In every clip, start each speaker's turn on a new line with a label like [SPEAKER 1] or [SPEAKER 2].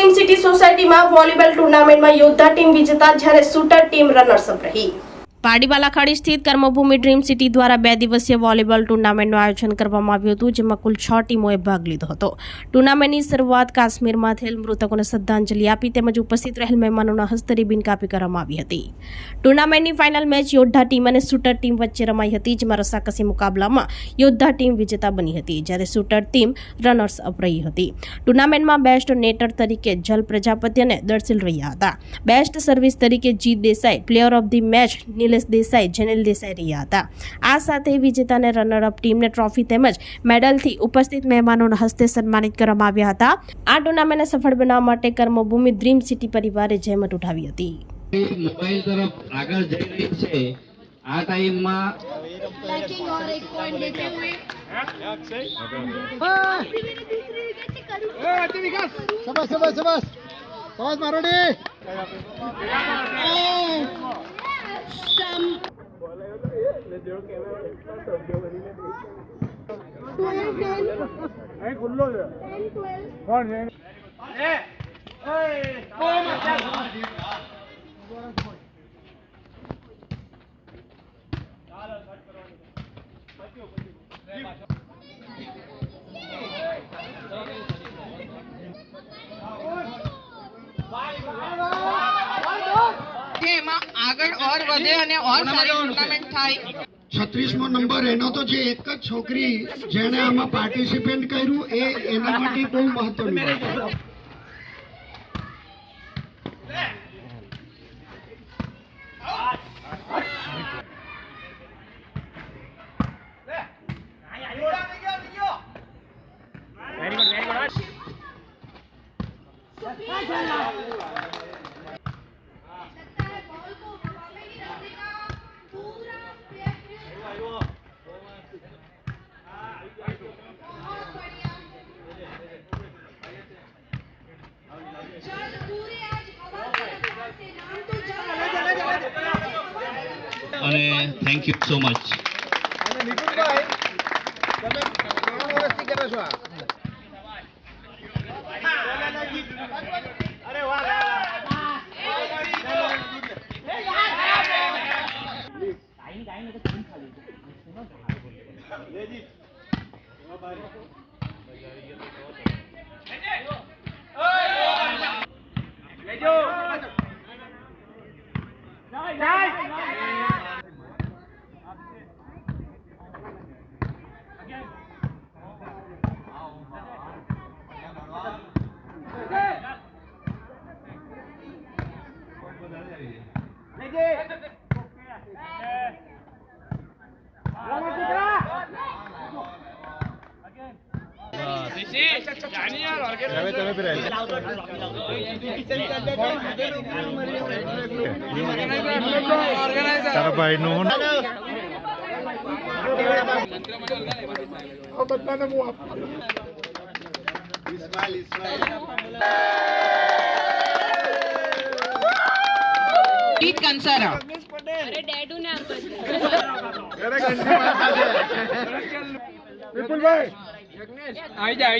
[SPEAKER 1] Dream city સોસાયટીમાં volleyball ટુર્નામેન્ટમાં યોદ્ધા ટીમ વિજેતા જ્યારે શૂટર ટીમ રનર્સ અપ રહી। પાડીવાલા ખાડી સ્થિત કર્મભૂમિ ડ્રીમ સિટી દ્વારા 2 દિવસીય વોલીબોલ ટુર્નામેન્ટનું આયોજન કરવામાં આવ્યું હતું, જેમાં કુલ 6 ટીમોએ ભાગ લીધો હતો। ટુર્નામેન્ટની શરૂઆત કાશ્મીરમાં થયેલ મૃતકોને શ્રદ્ધાંજલિ આપી તેમજ ઉપસ્થિત રહેલ મહેમાનોના હસ્તે રિબિન કાપી કરવામાં આવી હતી। ટુર્નામેન્ટની ફાઇનલ મેચ યોદ્ધા ટીમ અને શૂટર ટીમ વચ્ચે રમાઈ હતી, જેમાં રસાકસી મુકાબલામાં યોદ્ધા ટીમ વિજેતા બની હતી, જ્યારે શૂટર ટીમ રનર્સ અપ રહી હતી। ટુર્નામેન્ટમાં બેસ્ટ નેટર તરીકે જલ પ્રજાપતિ અને દર્શિલ રહ્યા હતા। બેસ્ટ સર્વિસ તરીકે જીત Desai, player of the match Nilesh Desai, Jenil Desai રહ્યા હતા। આ સાથે વિજેતાને રનર અપ ટીમને ટ્રોફી તેમજ મેડલથી ઉપસ્થિત મહેમાનોના હસ્તે સન્માનિત કરવામાં આવ્યા હતા। આ ટુર્નામેન્ટને સફળ બનાવવા માટે કર્મભૂમિ ડ્રીમ સિટી પરિવારે જહેમત ઉઠાવી હતી।
[SPEAKER 2] મોબાઈલ તરફ આગળ જઈ રહી છે। આ ટાઈમમાં
[SPEAKER 3] बैकिंग और एक पॉइंट लेते हुए
[SPEAKER 4] शाबाश शाबाश शाबाश शाबाश मारोडी
[SPEAKER 5] એમાં આગળ ઓર વધે અને ઓર સારી ટુર્નામેન્ટ થાય।
[SPEAKER 4] 36મો નંબર એનો તો જે એક જ છોકરી જેણે આમાં પાર્ટિસિપેટ કર્યું એના માટે બહુ મહત્વનું છે।
[SPEAKER 2] અને thank you so much.
[SPEAKER 4] Nikulbhai તમે કેટલા વર્ષથી કરો છો આ? અરે વાહ
[SPEAKER 6] તારા ભાઈનું
[SPEAKER 5] જીત કંસારા
[SPEAKER 3] अरे डैडू ने आपको
[SPEAKER 4] વિપુલભાઈ
[SPEAKER 5] આવી જા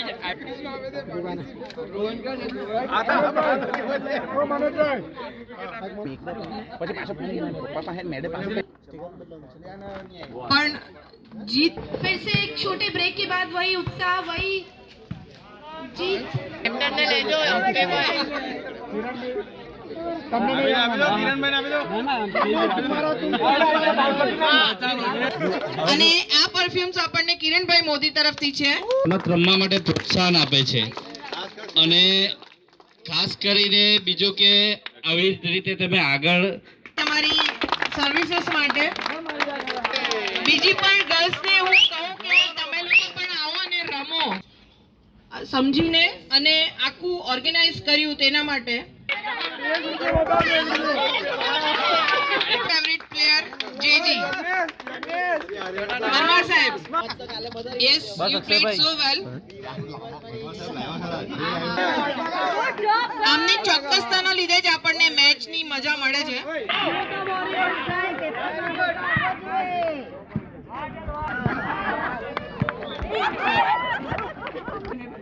[SPEAKER 5] પણ जीत
[SPEAKER 3] फिर से एक छोटे ब्रेक के बाद वही उत्साह वही जीत
[SPEAKER 5] અને આ પરફ્યુમ્સ આપણને કિરણભાઈ મોદી તરફથી છે।
[SPEAKER 2] રમત રમવા માટે પ્રોત્સાહન આપે છે અને ખાસ કરીને બીજું કે આવી રીતે તમે આગળ
[SPEAKER 5] તમારી સર્વિસીસ માટે બીજી પણ ગર્લ્સને હું કહું કે તમે લોકો પણ આવો અને રમો સમજીને અને આખું ઓર્ગેનાઇઝ કર્યું તેના માટે। ફેવરિટ પ્લેયર જેજી પરમાર સાહેબ, yes you played so well। આમની ચોક્કસતાના લીધે જ આપણને મેચની મજા મળે છે।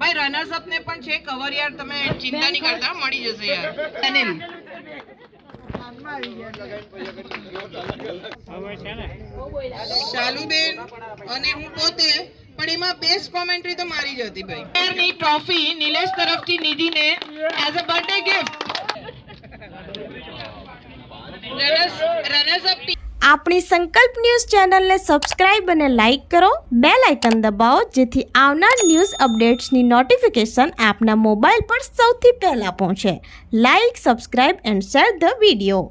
[SPEAKER 5] ભાઈ રનર્સ અપ ને પણ છે કવર યાર, તમે ચિંતા નહીં કરતા, મળી જશે યાર. અનિલ શાલુબેન અને હું પોતે, પણ એમાં બેસ્ટ કોમેન્ટ્રી તો મારી જ હતી ભાઈ. ની ટ્રોફી નિલેશ તરફથી નિધિને as a birthday gift. Runners up
[SPEAKER 1] આપણી સંકલ્પ ન્યૂઝ ચેનલને સબસ્ક્રાઇબ અને લાઇક કરો, બેલ આઇકન દબાવો જેથી આવનાર ન્યૂઝ અપડેટ્સની નોટિફિકેશન આપના મોબાઈલ પર સૌથી પહેલા પહોંચે. Like, subscribe and share the video.